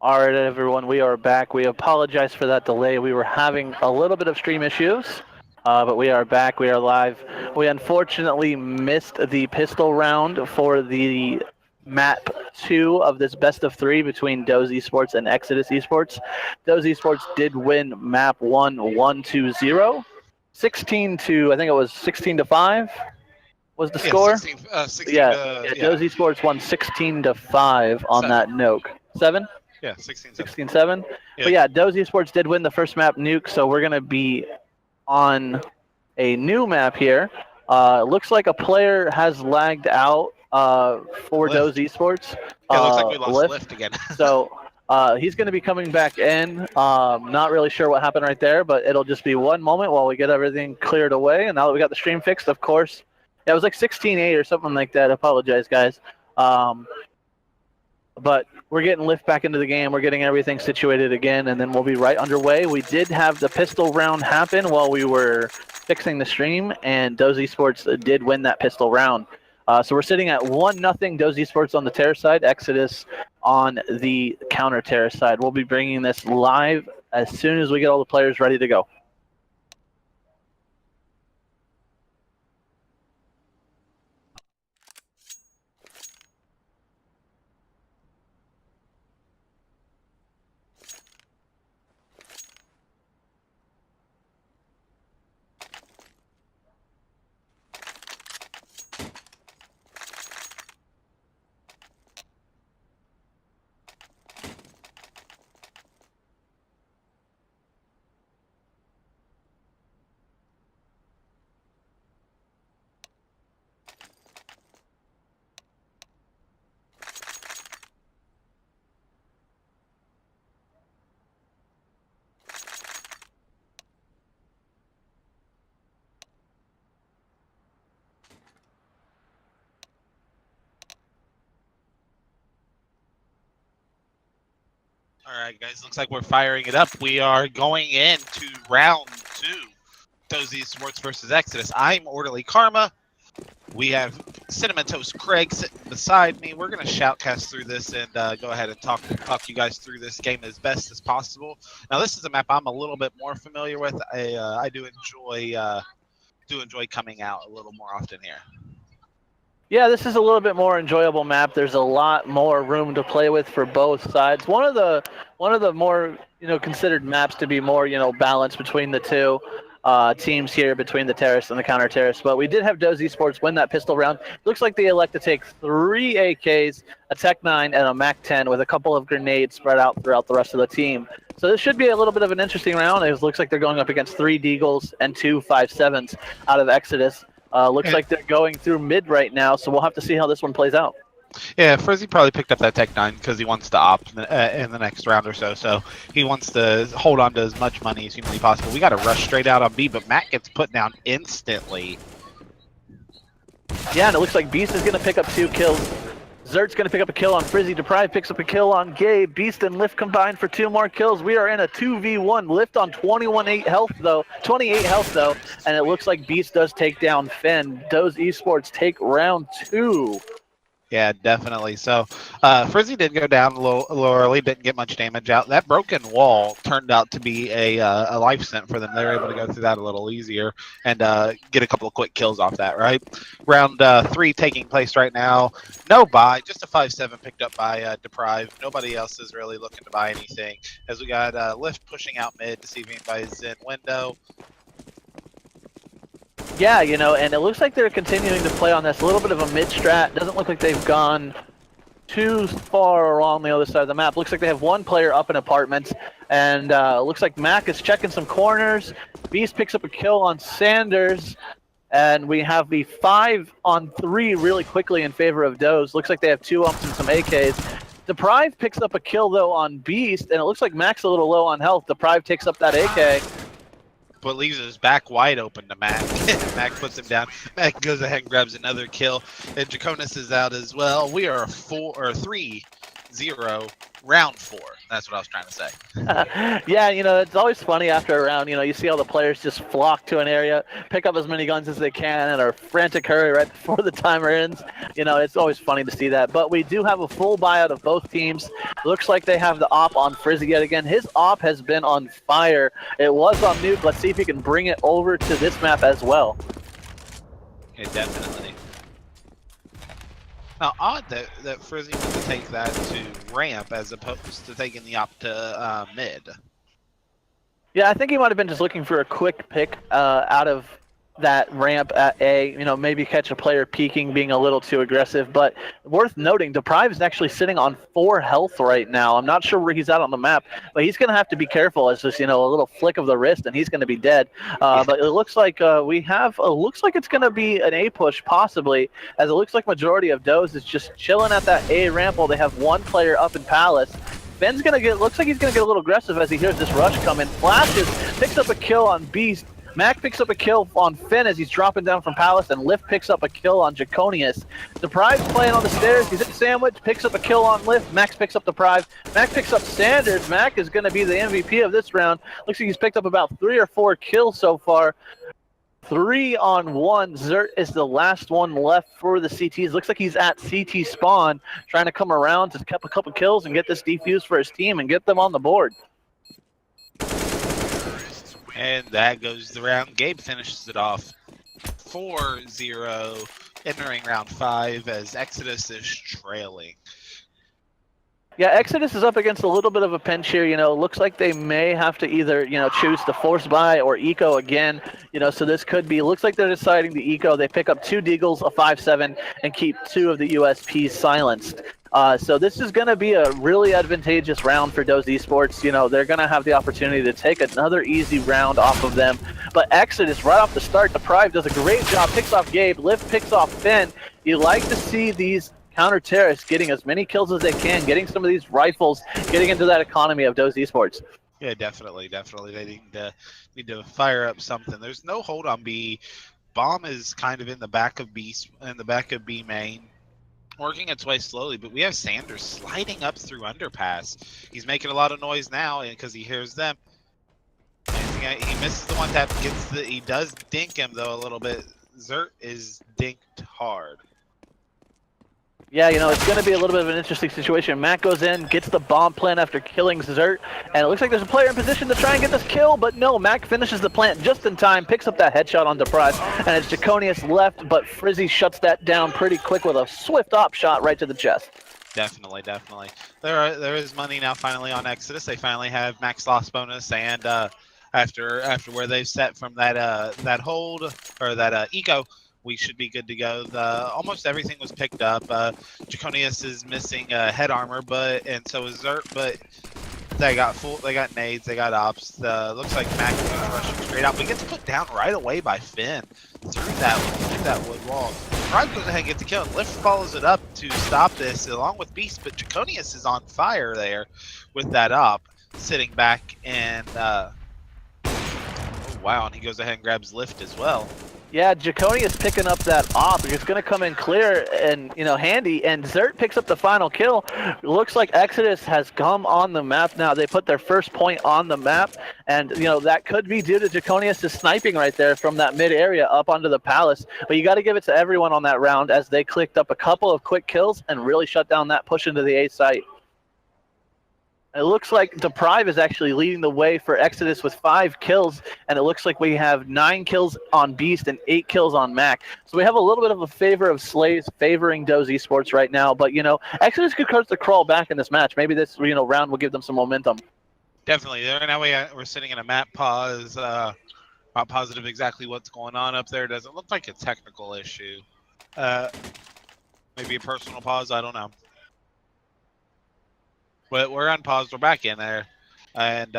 All right, everyone, we are back. We apologize for that delay. We were having a little bit of stream issues, but we are back. We are live. We unfortunately missed the pistol round for the map 2 of this best of 3 between Doze Esports and Exodus Esports. Doze Esports did win map 1 1-0, 16 to, I think it was 16 to 5 was the score. 16 Yeah, to, Doze Esports won 16 to 5 on 7. that Nuke. 7? Yeah, 16-7. 16-7. Yeah. But yeah, Doze Esports did win the first map, Nuke, so we're going to be on a new map here. Looks like a player has lagged out for Doze Esports. Yeah, looks like we lost Lift. Lift again. So he's going to be coming back in. Not really sure what happened right there, but it'll just be one moment while we get everything cleared away. And now that we got the stream fixed, of course, yeah, it was like 16-8 or something like that. I apologize, guys. But we're getting Lift back into the game. We're getting everything situated again, and then we'll be right underway. We did have the pistol round happen while we were fixing the stream, and Doze Esports did win that pistol round. So we're sitting at 1-0 Doze Esports on the terrace side, Exodus on the counter terrace side. We'll be bringing this live as soon as we get all the players ready to go. All right, guys, looks like we're firing it up. We are going into round 2. Doze Esports versus Exodus. I'm Orderly Karma. We have Cinnamon Toast Craig sitting beside me. We're going to shoutcast through this and go ahead and talk you guys through this game as best as possible. Now, this is a map I'm a little bit more familiar with. I do enjoy coming out a little more often here. Yeah, this is a little bit more enjoyable map. There's a lot more room to play with for both sides. One of the more considered maps to be more balanced between the two teams here, between the terrace and the counter terrace. But we did have Doze Esports win that pistol round. Looks like they elect to take 3 AKs, a Tech 9, and a Mac 10 with a couple of grenades spread out throughout the rest of the team. So this should be a little bit of an interesting round. It looks like they're going up against 3 Deagles and 2 5.7s out of Exodus. Looks like they're going through mid right now, so we'll have to see how this one plays out. Yeah, Frizzy probably picked up that Tech 9 because he wants to opt in the next round or so. So he wants to hold on to as much money as humanly possible. We got to rush straight out on B, but Matt gets put down instantly. Yeah, and it looks like Beast is going to pick up 2 kills. Zert's going to pick up a kill on Frizzy. Deprive picks up a kill on Gabe. Beast and Lift combined for 2 more kills. We are in a 2v1. Lift on 28 health though, and it looks like Beast does take down Finn. Doze Esports take round 2. Yeah, definitely. So Frizzy did go down a little early, didn't get much damage out. That broken wall turned out to be a life sent for them. They were able to go through that a little easier and get a couple of quick kills off that, right? Round 3 taking place right now. No buy, just a 5-7 picked up by Deprive. Nobody else is really looking to buy anything. As we got Lift pushing out mid to see if anybody's in window. Yeah, and it looks like they're continuing to play on this. A little bit of a mid strat. Doesn't look like they've gone too far along the other side of the map. Looks like they have 1 player up in apartments, and looks like Mac is checking some corners. Beast picks up a kill on Sanders, and we have the 5-on-3 really quickly in favor of Doze. Looks like they have 2 umps and some AKs. Deprive picks up a kill, though, on Beast, and it looks like Mac's a little low on health. Deprive takes up that AK. But leaves his back wide open to Mac. Mac puts him down. Mac goes ahead and grabs another kill. And Draconis is out as well. We are 3-0 0, round 4. That's what I was trying to say. Yeah, it's always funny after a round. You see all the players just flock to an area, pick up as many guns as they can, and are frantic hurry right before the timer ends. It's always funny to see that. But we do have a full buyout of both teams. Looks like they have the op on Frizzy yet again. His op has been on fire. It was on nuke. Let's see if he can bring it over to this map as well. Yeah, definitely. Now, odd that Frizzy wants to take that to ramp as opposed to taking the op to mid. Yeah, I think he might have been just looking for a quick pick out of that ramp at A, maybe catch a player peeking, being a little too aggressive. But worth noting, Deprive is actually sitting on 4 health right now. I'm not sure where he's at on the map, but he's going to have to be careful. It's just, a little flick of the wrist, and he's going to be dead. But it looks like looks like it's going to be an A push, possibly, as it looks like majority of Doze is just chilling at that A ramp while they have one player up in Palace. Ben's looks like he's gonna get a little aggressive as he hears this rush coming. Flashes, picks up a kill on Beast. Mac picks up a kill on Finn as he's dropping down from Palace, and Lift picks up a kill on Draconius. Deprive's playing on the stairs. He's at Sandwich, picks up a kill on Lift. Max picks up Deprive. Mac picks up Sanders. Mac is going to be the MVP of this round. Looks like he's picked up about 3 or 4 kills so far. 3-on-1. Zert is the last one left for the CTs. Looks like he's at CT spawn, trying to come around to get a couple kills and get this defuse for his team and get them on the board. And that goes the round. Gabe finishes it off 4-0, entering round 5 as Exodus is trailing. Yeah, Exodus is up against a little bit of a pinch here. Looks like they may have to either, choose to force buy or eco again. So this could be, looks like they're deciding to eco. They pick up 2 Deagles, a 5.7, and keep 2 of the USPs silenced. So this is going to be a really advantageous round for Doze Esports. They're going to have the opportunity to take another easy round off of them. But Exodus, right off the start, Deprive does a great job, picks off Gabe, Lift picks off Finn. You like to see these counter-terrorists getting as many kills as they can, getting some of these rifles, getting into that economy of Doze Esports. Yeah, definitely. They need to fire up something. There's no hold on B. Bomb is kind of in the back of B main, working its way slowly. But we have Sanders sliding up through underpass. He's making a lot of noise now because he hears them. And he misses the one tap. He does dink him though a little bit. Zert is dinked hard. Yeah, it's going to be a little bit of an interesting situation. Matt goes in, gets the bomb plant after killing Zert, and it looks like there's a player in position to try and get this kill, but no, Mac finishes the plant just in time, picks up that headshot on Deprive, and it's Draconius left, but Frizzy shuts that down pretty quick with a swift op shot right to the chest. Definitely. There is money now finally on Exodus. They finally have max loss bonus, and after where they've set from that hold or that eco, we should be good to go. Almost everything was picked up. Draconius is missing head armor, and so is Zert, but they got nades, they got ops. Looks like Mac is rushing straight out. We get put down right away by Finn through that wood wall. Pride goes ahead and gets the kill, and Lift follows it up to stop this along with Beast, but Draconius is on fire there with that op, sitting back and oh wow, and he goes ahead and grabs Lift as well. Yeah, Draconius picking up that op. It's going to come in clear and, handy. And Zert picks up the final kill. Looks like Exodus has come on the map now. They put their first point on the map. And, that could be due to Draconius' sniping right there from that mid area up onto the Palace. But you got to give it to everyone on that round as they clicked up a couple of quick kills and really shut down that push into the A site. It looks like Deprive is actually leading the way for Exodus with 5 kills, and it looks like we have 9 kills on Beast and 8 kills on Mac. So we have a little bit of a favor of Slaves favoring Doze Esports right now, but, Exodus could start to crawl back in this match. Maybe this, round will give them some momentum. Definitely. Right now we're sitting in a map pause. Not positive exactly what's going on up there. Doesn't look like a technical issue. Maybe a personal pause. I don't know. But we're unpaused. We're back in there, and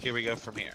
here we go from here.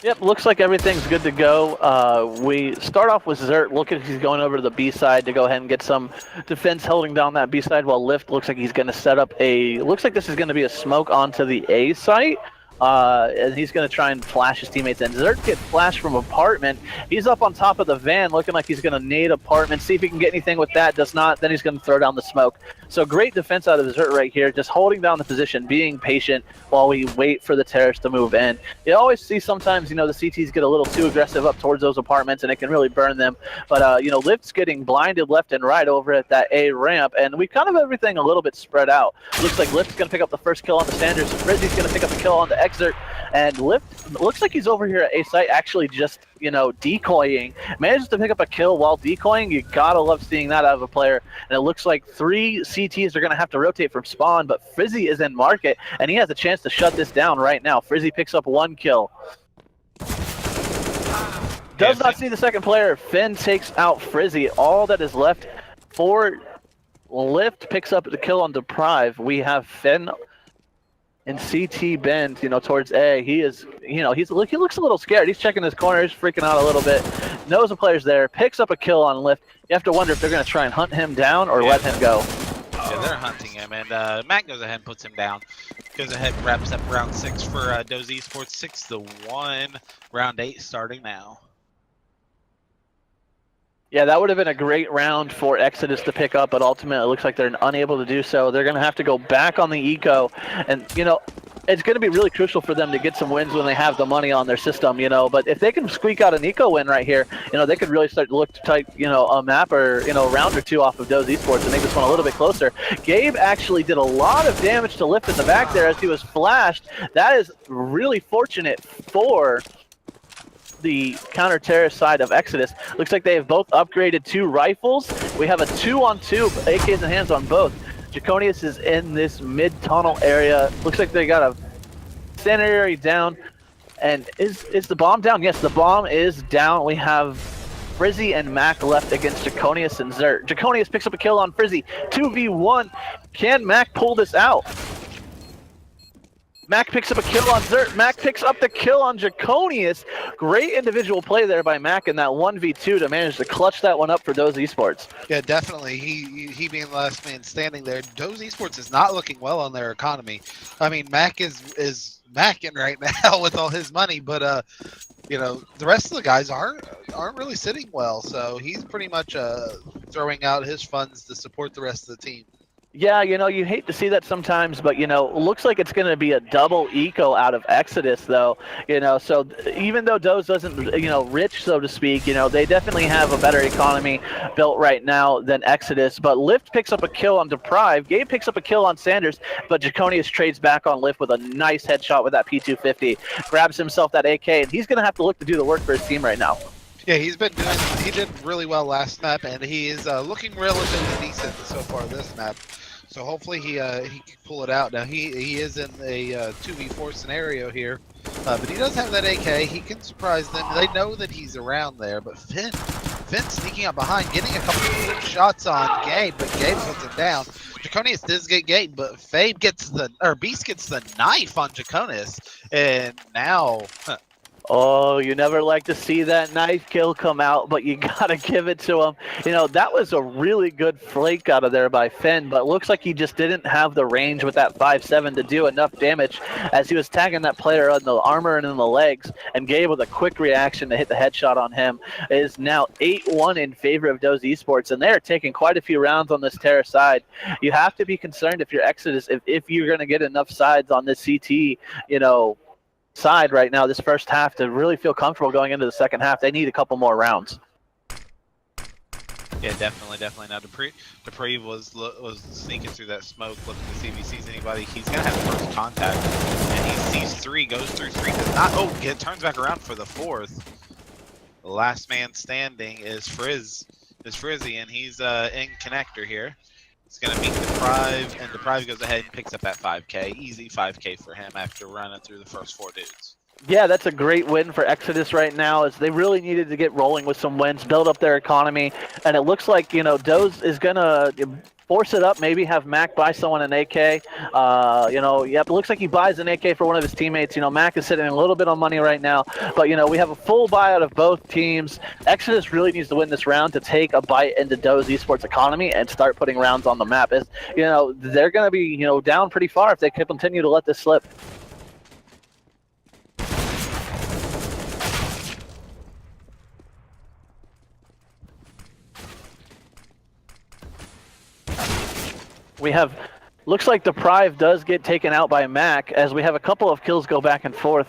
Yep, looks like everything's good to go. We start off with Zert. Look at he's going over to the B side to go ahead and get some defense holding down that B side, while Lift looks like he's going to set up looks like this is going to be a smoke onto the A site. and he's going to try and flash his teammates in. Zert gets flashed from apartment. He's up on top of the van looking like he's going to nade apartment, see if he can get anything with that. Does not, then he's going to throw down the smoke. So great defense out of Zert right here, just holding down the position, being patient while we wait for the terrorists to move in. You always see sometimes, the CTs get a little too aggressive up towards those apartments, and it can really burn them. But, Lift's getting blinded left and right over at that A ramp, and we kind of everything a little bit spread out. Looks like Lift's going to pick up the first kill on the Sanders. Frizzy's going to pick up a kill on the Exert, and Lift looks like he's over here at A site actually just, decoying. Manages to pick up a kill while decoying. You gotta love seeing that out of a player. And it looks like 3 CTs are going to have to rotate from spawn, but Frizzy is in market, and he has a chance to shut this down right now. Frizzy picks up 1 kill. Does not see the second player. Finn takes out Frizzy. All that is left for Lift picks up the kill on Deprive. We have Finn and CT bend, towards A. He is, he looks a little scared. He's checking his corner. He's freaking out a little bit. Knows the player's there. Picks up a kill on Lift. You have to wonder if they're going to try and hunt him down or let him go. Yeah, they're hunting him, and Matt goes ahead and puts him down. Goes ahead and wraps up round 6 for Doze Esports, 6-1. Round 8 starting now. Yeah, that would have been a great round for Exodus to pick up, but ultimately it looks like they're unable to do so. They're going to have to go back on the eco, and, it's going to be really crucial for them to get some wins when they have the money on their system, but if they can squeak out an eco win right here, they could really start to look to take, a map or, a round or 2 off of Doze Esports and make this one a little bit closer. Gabe actually did a lot of damage to Lift in the back there as he was flashed. That is really fortunate for the counter-terrorist side of Exodus. Looks like they have both upgraded 2 rifles. We have a 2-on-2, AKs in hands on both. Draconius is in this mid-tunnel area. Looks like they got a sanitary down. And is the bomb down? Yes, the bomb is down. We have Frizzy and Mac left against Draconius and Zert. Draconius picks up a kill on Frizzy. 2v1. Can Mac pull this out? Mac picks up a kill on Zert. Mac picks up the kill on Draconius. Great individual play there by Mac in that 1v2 to manage to clutch that one up for Doze Esports. Yeah, definitely. He being the last man standing there. Doze Esports is not looking well on their economy. I mean, Mac is macking right now with all his money, but the rest of the guys aren't really sitting well. So he's pretty much throwing out his funds to support the rest of the team. Yeah, you hate to see that sometimes, but, looks like it's going to be a double eco out of Exodus, though. So even though Doze doesn't, rich, so to speak, they definitely have a better economy built right now than Exodus. But Lift picks up a kill on Deprive. Gabe picks up a kill on Sanders, but Draconius trades back on Lift with a nice headshot with that P250. Grabs himself that AK, and he's going to have to look to do the work for his team right now. Yeah, he did really well last map, and he is looking relatively decent so far this map. So hopefully he can pull it out. Now he is in a 2v4 scenario here, but he does have that AK. He can surprise them. They know that he's around there, but Finn sneaking up behind, getting a couple of good shots on Gabe, but Gabe puts him down. Draconius does get Gabe, but Beast gets the knife on Draconius, and now. Oh, you never like to see that knife kill come out, but you gotta give it to him. That was a really good flake out of there by Finn, but looks like he just didn't have the range with that 5.7 to do enough damage as he was tagging that player on the armor and in the legs, and Gabe with a quick reaction to hit the headshot on him. It is now 8-1 in favor of Doze Esports, and they're taking quite a few rounds on this terror side. You have to be concerned if you're Exodus, if you're gonna get enough sides on this CT, side right now this first half to really feel comfortable going into the second half. They need a couple more rounds. Yeah, definitely. Now Dupree was sneaking through that smoke, looking to see if he sees anybody. He's gonna have first contact, and he sees 3, goes through 3, does not. Oh, turns back around for the 4th. The last man standing is Frizzy, and he's in connector here. It's going to meet Deprive, and Deprive goes ahead and picks up that 5K. Easy 5K for him after running through the first 4 dudes. Yeah, that's a great win for Exodus right now, as they really needed to get rolling with some wins, build up their economy, and it looks like, Doze is going to force it up, maybe have Mac buy someone an AK. It looks like he buys an AK for one of his teammates. Mac is sitting a little bit on money right now, but, we have a full buyout of both teams. Exodus really needs to win this round to take a bite into Doze Esports economy and start putting rounds on the map. They're going to be, down pretty far if they continue to let this slip. We have, looks like Deprive does get taken out by Mac as we have a couple of kills go back and forth.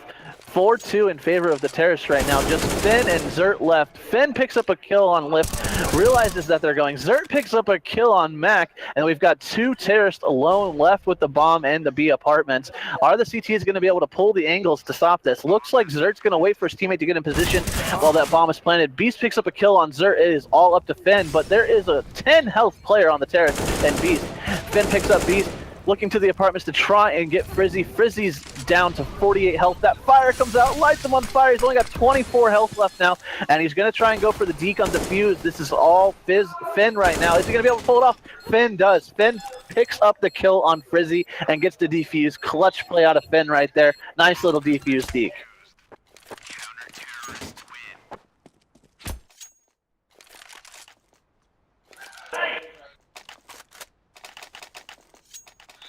4-2 in favor of the Terrorists right now. Just Finn and Zert left. Finn picks up a kill on Lift, realizes that they're going. Zert picks up a kill on Mac, and we've got 2 Terrorists alone left with the bomb and the B apartments. Are the CTs going to be able to pull the angles to stop this? Looks like Zert's going to wait for his teammate to get in position while that bomb is planted. Beast picks up a kill on Zert. It is all up to Finn, but there is a 10 health player on the Terrorists and Beast. Finn picks up Beast, looking to the apartments to try and get Frizzy. Frizzy's down to 48 health. That fire comes out, lights him on fire. He's only got 24 health left now, and he's going to try and go for the deke on defuse. This is all Finn right now. Is he going to be able to pull it off? Finn does. Finn picks up the kill on Frizzy and gets the defuse. Clutch play out of Finn right there. Nice little defuse deke.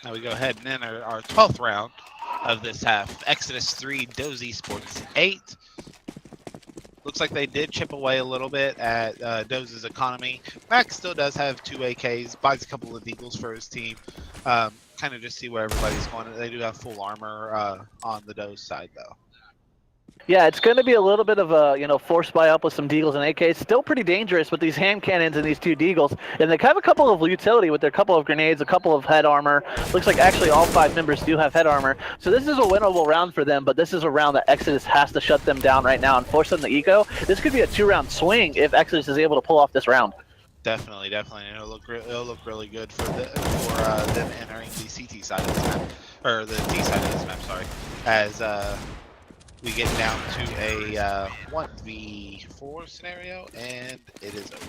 Now we go ahead and enter our 12th round of this half. Exodus 3, Tampa Esports 8. Looks like they did chip away a little bit at Doze's economy. Max still does have 2 AKs, buys a couple of Deagles for his team. Kind of just see where everybody's going. They do have full armor on the Doze side, though. Yeah, it's going to be a little bit of a, force buy up with some Deagles and AKs. Still pretty dangerous with these hand cannons and these 2 Deagles. And they have a couple of utility with their couple of grenades, a couple of head armor. Looks like actually all 5 members do have head armor. So this is a winnable round for them, but this is a round that Exodus has to shut them down right now and force them to eco. This could be a 2-round swing if Exodus is able to pull off this round. Definitely. It'll look really good for them entering the CT side of this map, or the T side of this map. Sorry, as we get down to a 1v4 scenario, and it is over.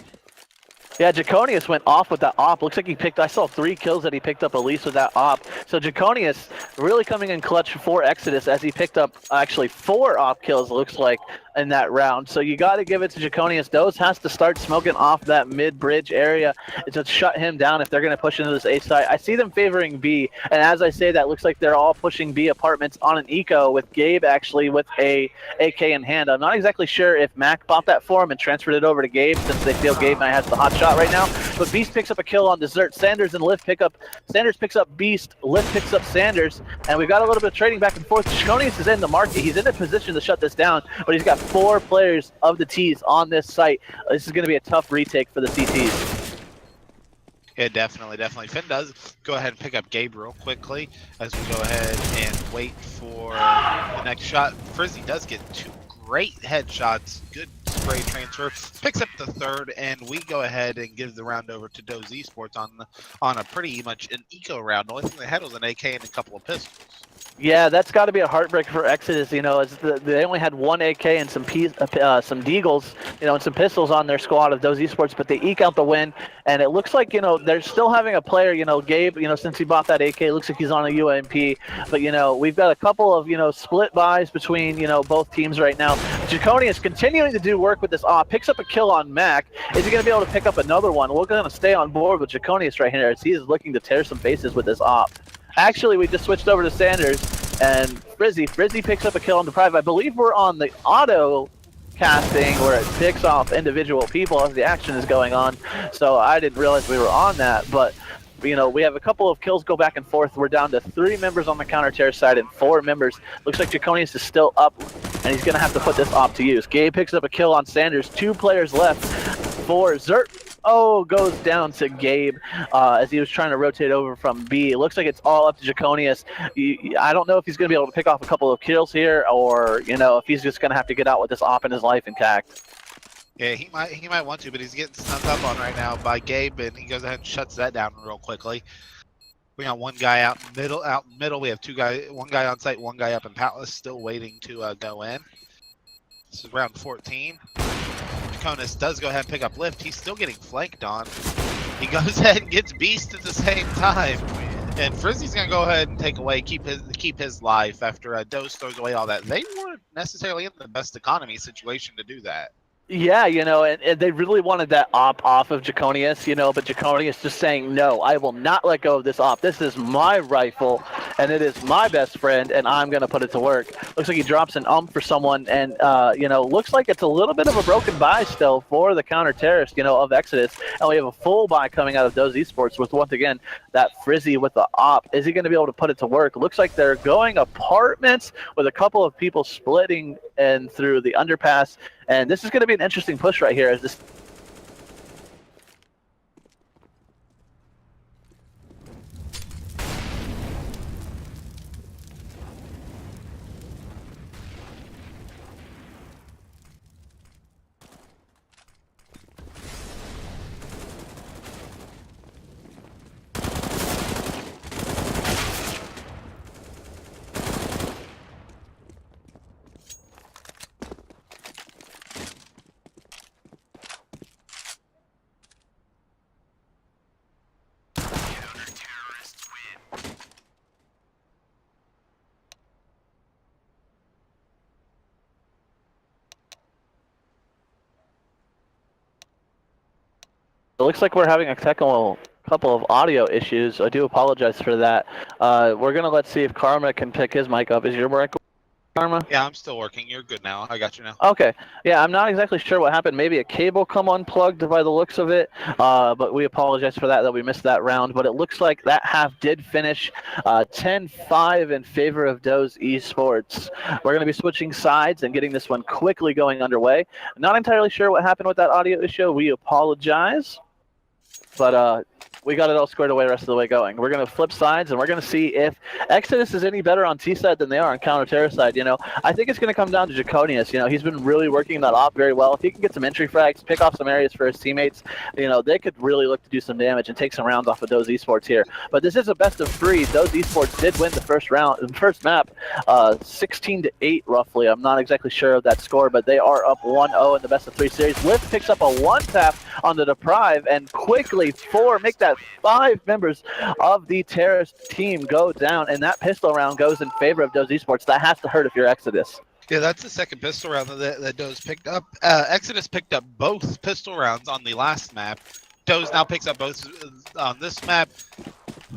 Yeah, Draconius went off with that op. Looks like I saw 3 kills that he picked up at least with that op. So Draconius really coming in clutch for Exodus as he picked up actually 4 op kills, looks like, in that round. So you got to give it to Draconius. Doze has to start smoking off that mid-bridge area to shut him down if they're going to push into this A site. I see them favoring B, and as I say that, looks like they're all pushing B apartments on an eco with Gabe actually with a AK in hand. I'm not exactly sure if Mac bought that for him and transferred it over to Gabe since they feel Gabe might have the hot shot right now. But Beast picks up a kill on Dessert. Sanders and Lift pick up. Sanders picks up Beast. Lift picks up Sanders, and we've got a little bit of trading back and forth. Draconius is in the market. He's in a position to shut this down, but he's got 4 players of the T's on this site. This is going to be a tough retake for the CTs. Yeah, definitely. Finn does go ahead and pick up Gabe real quickly as we go ahead and wait for the next shot. Frizzy does get 2 great headshots, good spray transfer, picks up the 3rd, and we go ahead and give the round over to Tampa Esports on a pretty much an eco round. The only thing they had was an AK and a couple of pistols. Yeah, that's got to be a heartbreak for Exodus, as they only had 1 AK and some Deagles, and some pistols on their squad of those esports, but they eke out the win, and it looks like, they're still having a player, Gabe, since he bought that AK, it looks like he's on a UMP, but, we've got a couple of, split buys between, both teams right now. Draconius is continuing to do work with this op, picks up a kill on Mac. Is he going to be able to pick up another one? We're going to stay on board with Draconius right here as he is looking to tear some faces with this op. Actually, we just switched over to Sanders and Frizzy. Frizzy picks up a kill on Deprive. I believe we're on the auto casting where it picks off individual people as the action is going on. So I didn't realize we were on that. But, we have a couple of kills go back and forth. We're down to 3 members on the counter-terror side and 4 members. Looks like Draconius is still up, and he's going to have to put this op to use. Gabe picks up a kill on Sanders. 2 players left for Zert. Goes down to Gabe as he was trying to rotate over from B. It looks like it's all up to Draconius. I don't know if he's going to be able to pick off a couple of kills here or, if he's just going to have to get out with this op in his life intact. Yeah, he might want to, but he's getting snuck up on right now by Gabe, and he goes ahead and shuts that down real quickly. We got 1 guy out in middle. We have 2 guys, 1 guy on site, 1 guy up in Palace, still waiting to go in. This is round 14. Draconius does go ahead and pick up Lift. He's still getting flanked on. He goes ahead and gets Beast at the same time. And Frizzy's going to go ahead and keep his life after Doze throws away all that. They weren't necessarily in the best economy situation to do that. Yeah, and they really wanted that op off of Draconius, but Draconius just saying, no, I will not let go of this op. This is my rifle, and it is my best friend, and I'm going to put it to work. Looks like he drops an for someone, and, looks like it's a little bit of a broken buy still for the counter-terrorist, of Exodus. And we have a full buy coming out of Doze Esports with, once again, that Frizzy with the op. Is he going to be able to put it to work? Looks like they're going apartments with a couple of people splitting and through the underpass. And this is going to be an interesting push right here as this. It looks like we're having a couple of audio issues. I do apologize for that. We're going to let's see if Karma can pick his mic up. Is your mic, Karma? Yeah, I'm still working. You're good now. I got you now. Okay. Yeah, I'm not exactly sure what happened. Maybe a cable come unplugged by the looks of it. But we apologize for that we missed that round. But it looks like that half did finish 10-5 in favor of Doze Esports. We're going to be switching sides and getting this one quickly going underway. Not entirely sure what happened with that audio issue. We apologize. But we got it all squared away the rest of the way going. We're going to flip sides, and we're going to see if Exodus is any better on T side than they are on counter-terror side. I think it's going to come down to Draconius. He's been really working that off very well. If he can get some entry frags, pick off some areas for his teammates, they could really look to do some damage and take some rounds off of Doze Esports here. But this is a best of 3. Doze Esports did win the first map, 16-8 roughly. I'm not exactly sure of that score, but they are up 1-0 in the best of 3 series. Lift picks up a 1-tap on the Deprive, and quickly make that 5 members of the terrorist team go down, and that pistol round goes in favor of Doze Esports. That has to hurt if you're Exodus. Yeah, that's the second pistol round that Doze picked up. Exodus picked up both pistol rounds on the last map. Doze now picks up both on this map.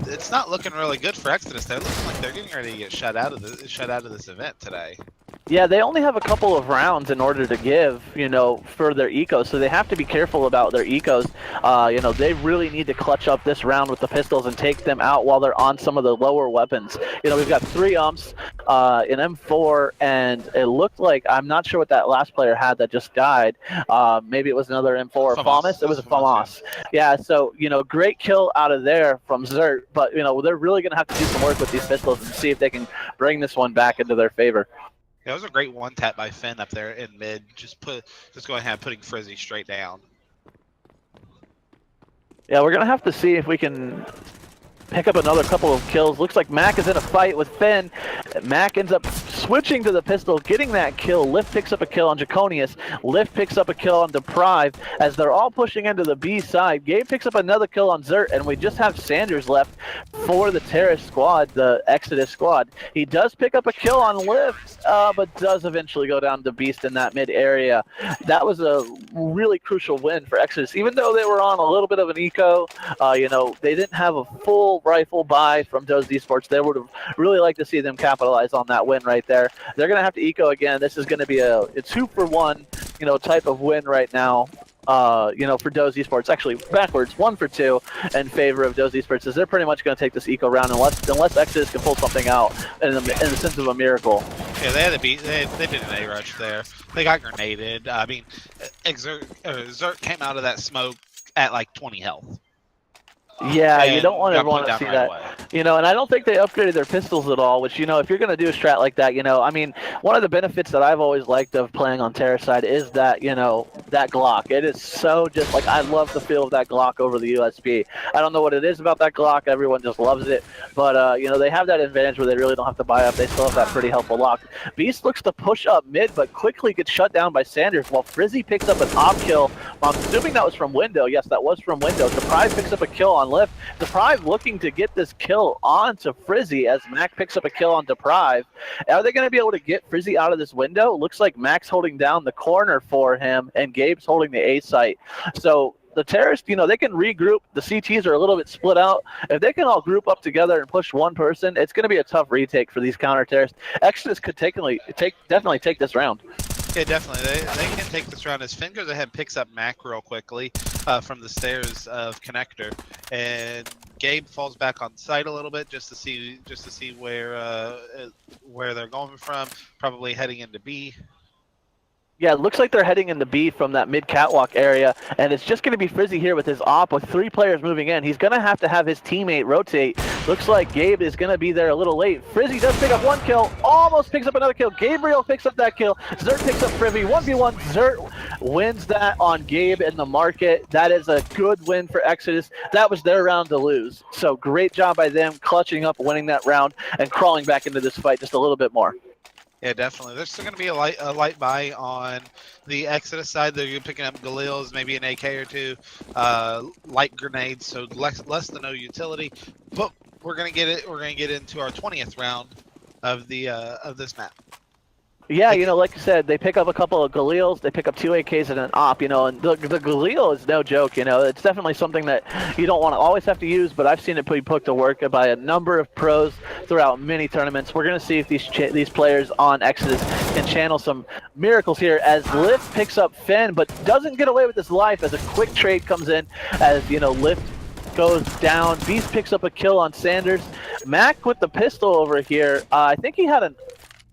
It's not looking really good for Exodus. They're looking like they're getting ready to get shut out of this event today. Yeah, they only have a couple of rounds in order to give, for their ecos, so they have to be careful about their ecos. They really need to clutch up this round with the pistols and take them out while they're on some of the lower weapons. We've got 3 umps, an M4, and it looked like, I'm not sure what that last player had that just died. Maybe it was another M4 or FAMAS. It was a FAMAS. Yeah, so, great kill out of there from Zert, but, they're really going to have to do some work with these pistols and see if they can bring this one back into their favor. Yeah, it was a great 1-tap by Finn up there in mid. Just going ahead and putting Frizzy straight down. Yeah, we're going to have to see if we can pick up another couple of kills. Looks like Mac is in a fight with Finn. Mac ends up switching to the pistol, getting that kill. Lift picks up a kill on Draconius. Lift picks up a kill on Deprive as they're all pushing into the B side. Gabe picks up another kill on Zert, and we just have Sanders left for the terrorist squad, the Exodus squad. He does pick up a kill on Lift, but does eventually go down to Beast in that mid area. That was a really crucial win for Exodus. Even though they were on a little bit of an eco, they didn't have a full rifle buy from Doze Esports. They would have really liked to see them capitalize on that win right there. They're going to have to eco again. This is going to be a 2-for-1, type of win right now. For Doze Esports, actually backwards, 1-for-2 in favor of Doze Esports, as they're pretty much going to take this eco round unless Exodus can pull something out in the sense of a miracle. Yeah, they did an A-rush there. They got grenaded. I mean, Zert came out of that smoke at like 20 health. Yeah, you don't want to see right that. Away. And I don't think they upgraded their pistols at all, which, if you're going to do a strat like that, I mean, one of the benefits that I've always liked of playing on Terra side is that, that Glock. It is so just, like, I love the feel of that Glock over the USB. I don't know what it is about that Glock. Everyone just loves it. But, they have that advantage where they really don't have to buy up. They still have that pretty helpful lock. Beast looks to push up mid, but quickly gets shut down by Sanders, while Frizzy picks up an op kill. I'm assuming that was from window. Yes, that was from window. Surprise picks up a kill on Lift. Deprive looking to get this kill onto Frizzy as Mac picks up a kill on Deprive. Are they going to be able to get Frizzy out of this window? Looks like Mac's holding down the corner for him, and Gabe's holding the A site. So the terrorists, they can regroup. The CTs are a little bit split out. If they can all group up together and push one person, it's going to be a tough retake for these counter-terrorists. Exodus could definitely take this round. Yeah, definitely. They can take this round as Finn goes ahead, picks up Mac real quickly from the stairs of Connector, and Gabe falls back on site a little bit just to see where they're going from. Probably heading into B. Yeah, it looks like they're heading into B from that mid-catwalk area, and it's just going to be Frizzy here with his op with 3 players moving in. He's going to have his teammate rotate. Looks like Gabe is going to be there a little late. Frizzy does pick up 1 kill, almost picks up another kill. Gabriel picks up that kill. Zert picks up Privy. 1v1. Zert wins that on Gabe in the market. That is a good win for Exodus. That was their round to lose. So great job by them clutching up, winning that round, and crawling back into this fight just a little bit more. Yeah, definitely. There's still going to be a light buy on the Exodus side. They're picking up Galils, maybe an AK or 2, light grenades, so less than no utility. But we're going to get it. We're going to get into our 20th round of this map. Yeah, like you said, they pick up a couple of Galils, they pick up 2 AKs and an op, and the Galil is no joke, It's definitely something that you don't want to always have to use, but I've seen it be put to work by a number of pros throughout many tournaments. We're going to see if these players on Exodus can channel some miracles here as Lift picks up Finn, but doesn't get away with his life as a quick trade comes in as, Lift goes down. Beast picks up a kill on Sanders. Mac with the pistol over here. I think he had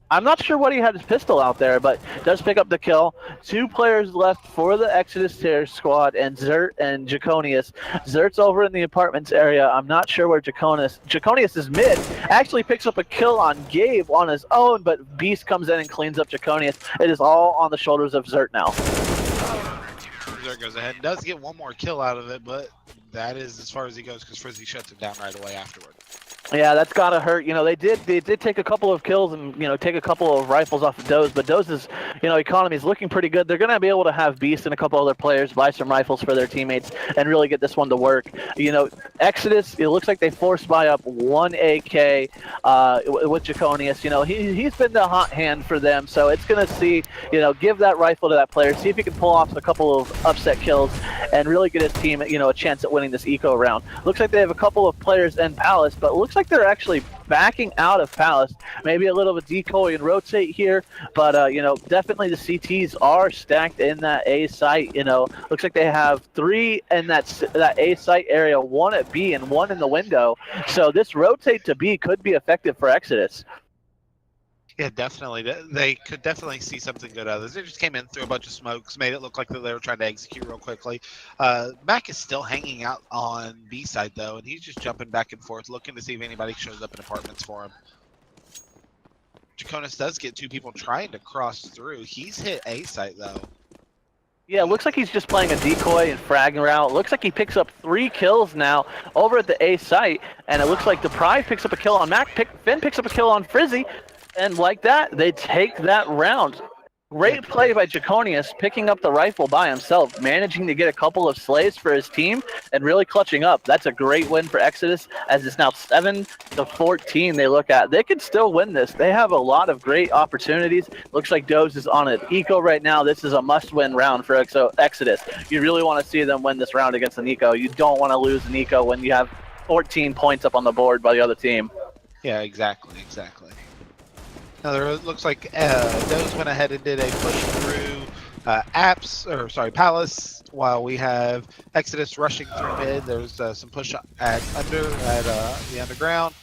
I'm not sure what he had his pistol out there, but does pick up the kill. 2 players left for the Exodus Terror squad, and Zert and Jaconius. Zert's over in the apartments area. I'm not sure where Jaconius is mid. Actually picks up a kill on Gabe on his own, but Beast comes in and cleans up Jaconius. It is all on the shoulders of Zert now. Zert goes ahead and does get 1 more kill out of it, but that is as far as he goes because Frizzy shuts him down right away afterward. Yeah, that's gotta hurt. They did take a couple of kills and take a couple of rifles off of Doze, but Doze's economy is looking pretty good. They're gonna be able to have Beast and a couple other players buy some rifles for their teammates and really get this one to work. Exodus, it looks like they forced buy up 1 AK with Jaconius. He's been the hot hand for them, so it's gonna see give that rifle to that player, see if he can pull off a couple of upset kills and really get his team a chance at winning this eco round. Looks like they have a couple of players in Palace, but it looks like they're actually backing out of Palace. Maybe a little of a decoy and rotate here, but definitely the CTs are stacked in that A site. Looks like they have 3 in that A site area, 1 at B and 1 in the window. So this rotate to B could be effective for Exodus. Yeah, definitely. They could definitely see something good out of this. They just came in, threw a bunch of smokes, made it look like they were trying to execute real quickly. Mac is still hanging out on B side, though, and he's just jumping back and forth, looking to see if anybody shows up in apartments for him. Jaconius does get 2 people trying to cross through. He's hit A site, though. Yeah, it looks like he's just playing a decoy and fragging around. It looks like he picks up 3 kills now over at the A site, and it looks like Deprive picks up a kill on Mac. Finn picks up a kill on Frizzy. And like that, they take that round. Great play by Jaconius, picking up the rifle by himself, managing to get a couple of slays for his team, and really clutching up. That's a great win for Exodus, as it's now 7-14 they look at. They could still win this. They have a lot of great opportunities. Looks like Doze is on an eco right now. This is a must-win round for Exodus. You really want to see them win this round against an eco. You don't want to lose an eco when you have 14 points up on the board by the other team. Yeah, exactly. Now there looks like Doze went ahead and did a push through Palace, while we have Exodus rushing through mid. There's some push at the underground.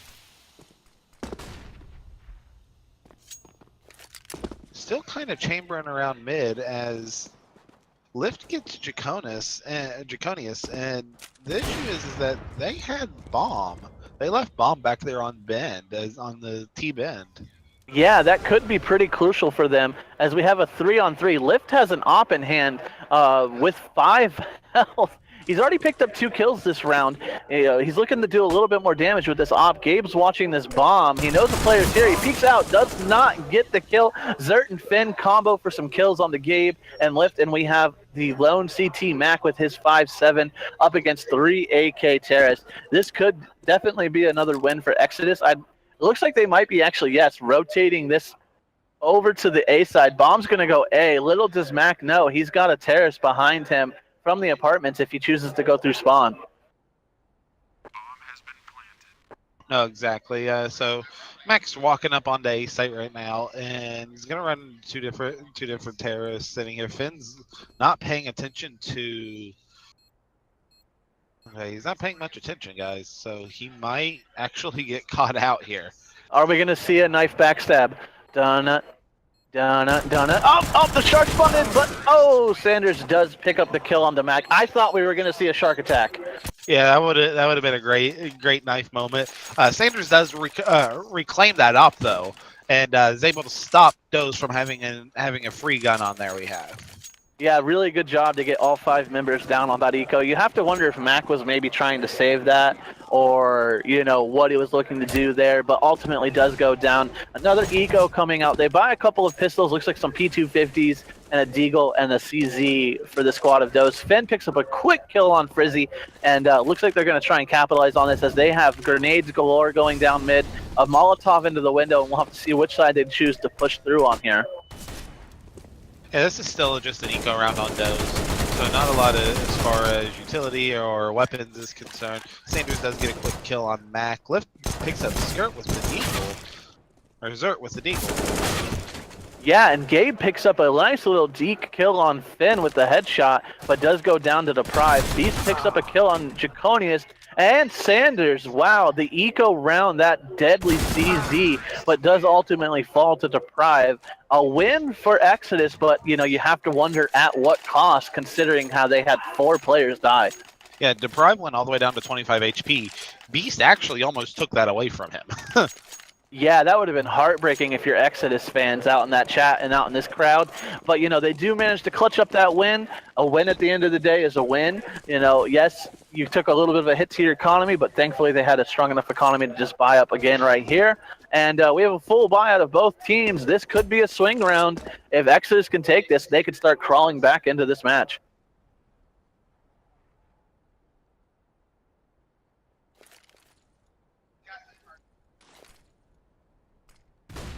Still kind of chambering around mid as Lift gets Jaconius, and the issue is that they had bomb. They left bomb back there on bend, on the T bend. Yeah, that could be pretty crucial for them as we have a 3-on-3. Lift has an op in hand with 5 health. He's already picked up 2 kills this round. He's looking to do a little bit more damage with this op. Gabe's watching this bomb. He knows the player's here. He peeks out, does not get the kill. Zert and Finn combo for some kills on the Gabe and Lift, and we have the lone CT Mac with his 5-7 up against 3 AK Terrace. This could definitely be another win for Exodus. It looks like they might be actually, yes, rotating this over to the A side. Bomb's going to go A. Little does Mac know he's got a Terrace behind him from the apartments if he chooses to go through spawn. No, exactly. So Mac's walking up onto A site right now, and he's gonna run two different terrorists sitting here. Finn's not paying attention to. Okay, he's not paying much attention, guys. So he might actually get caught out here. Are we going to see a knife backstab? Done it. Done it. Done it. Oh, the shark spun in, but Sanders does pick up the kill on the Mac. I thought we were going to see a shark attack. Yeah, that would have been a great knife moment. Sanders does reclaim that up though, and is able to stop Doze from having a free gun on there. We have. Yeah, really good job to get all 5 members down on that eco. You have to wonder if Mac was maybe trying to save that or, what he was looking to do there, but ultimately does go down. Another eco coming out. They buy a couple of pistols, looks like some P250s and a Deagle and a CZ for the squad of Doze. Finn picks up a quick kill on Frizzy, and looks like they're going to try and capitalize on this as they have grenades galore going down mid, a Molotov into the window, and we'll have to see which side they choose to push through on here. Yeah, this is still just an eco round on Doze, so not a lot as far as utility or weapons is concerned. Sanders does get a quick kill on Mac. Lift picks up Skirt with the Deagle, or Zert with the Deagle. Yeah, and Gabe picks up a nice little deke kill on Finn with the headshot, but does go down to Deprive. Beast picks up a kill on Draconius, and Sanders, wow, the eco round that deadly CZ, but does ultimately fall to Deprive. A win for Exodus, but, you have to wonder at what cost, considering how they had 4 players die. Yeah, Deprive went all the way down to 25 HP. Beast actually almost took that away from him. Yeah, that would have been heartbreaking if you're Exodus fans out in that chat and out in this crowd. But, they do manage to clutch up that win. A win at the end of the day is a win. Yes, you took a little bit of a hit to your economy, but thankfully they had a strong enough economy to just buy up again right here. And we have a full buyout of both teams. This could be a swing round. If Exodus can take this, they could start crawling back into this match.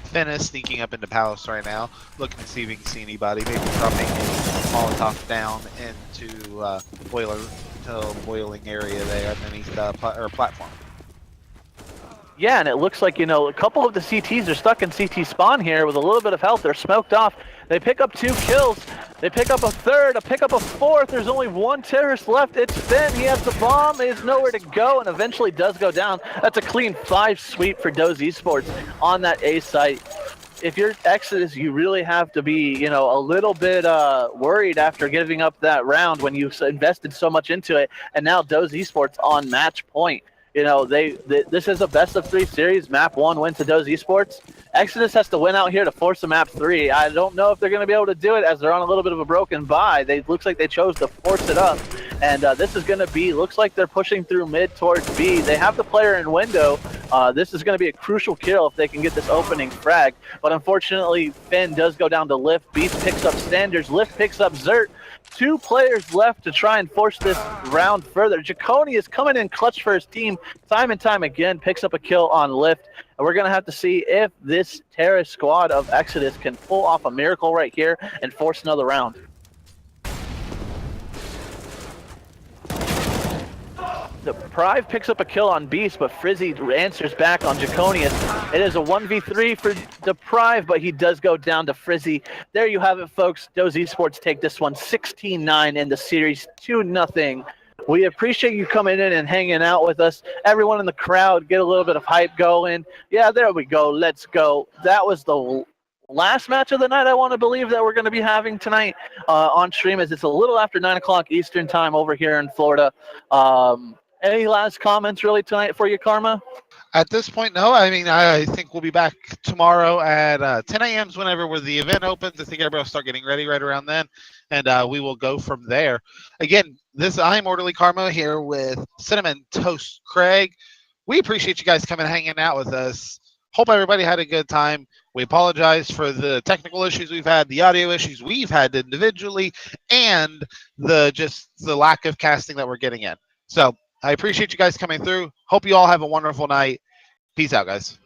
Finn is sneaking up into Palace right now, looking to see if he can see anybody. Maybe dropping a Molotov down into boiling area there underneath the platform. Yeah, and it looks like, a couple of the CTs are stuck in CT spawn here with a little bit of health. They're smoked off. They pick up 2 kills. They pick up a third, pick up a fourth. There's only 1 terrorist left. It's Finn. He has the bomb. He has nowhere to go and eventually does go down. That's a clean 5 sweep for Doze Esports on that A site. If you're Exodus, you really have to be, a little bit worried after giving up that round when you invested so much into it. And now Doze Esports on match point. This is a best of 3 series. Map 1 went to Doze Esports. Exodus has to win out here to force a map 3. I don't know if they're going to be able to do it as they're on a little bit of a broken bye. Looks like they chose to force it up. And this is going to be, looks like they're pushing through mid towards B. They have the player in window. This is going to be a crucial kill if they can get this opening frag. But unfortunately, Finn does go down to Lift. Beast picks up Sanders. Lift picks up Zert. 2 players left to try and force this round further. Jaconi is coming in clutch for his team time and time again, picks up a kill on Lift. And we're going to have to see if this terrorist squad of Exodus can pull off a miracle right here and force another round. Deprive picks up a kill on Beast, but Frizzy answers back on Draconius. It is a 1v3 for Deprive, but he does go down to Frizzy. There you have it, folks. Doze Esports take this one 16-9 in the series, 2-0. We appreciate you coming in and hanging out with us. Everyone in the crowd, get a little bit of hype going. Yeah, there we go. Let's go. That was the last match of the night, I want to believe, that we're going to be having tonight on stream, as it's a little after 9 o'clock Eastern time over here in Florida. Any last comments really tonight for you, Karma? At this point, no. I mean, I think we'll be back tomorrow at 10 a.m. whenever the event opens. I think everybody will start getting ready right around then, and we will go from there. Again, I'm Orderly Karma here with Cinnamon Toast Craig. We appreciate you guys coming and hanging out with us. Hope everybody had a good time. We apologize for the technical issues we've had, the audio issues we've had individually, and the lack of casting that we're getting in. So I appreciate you guys coming through. Hope you all have a wonderful night. Peace out, guys.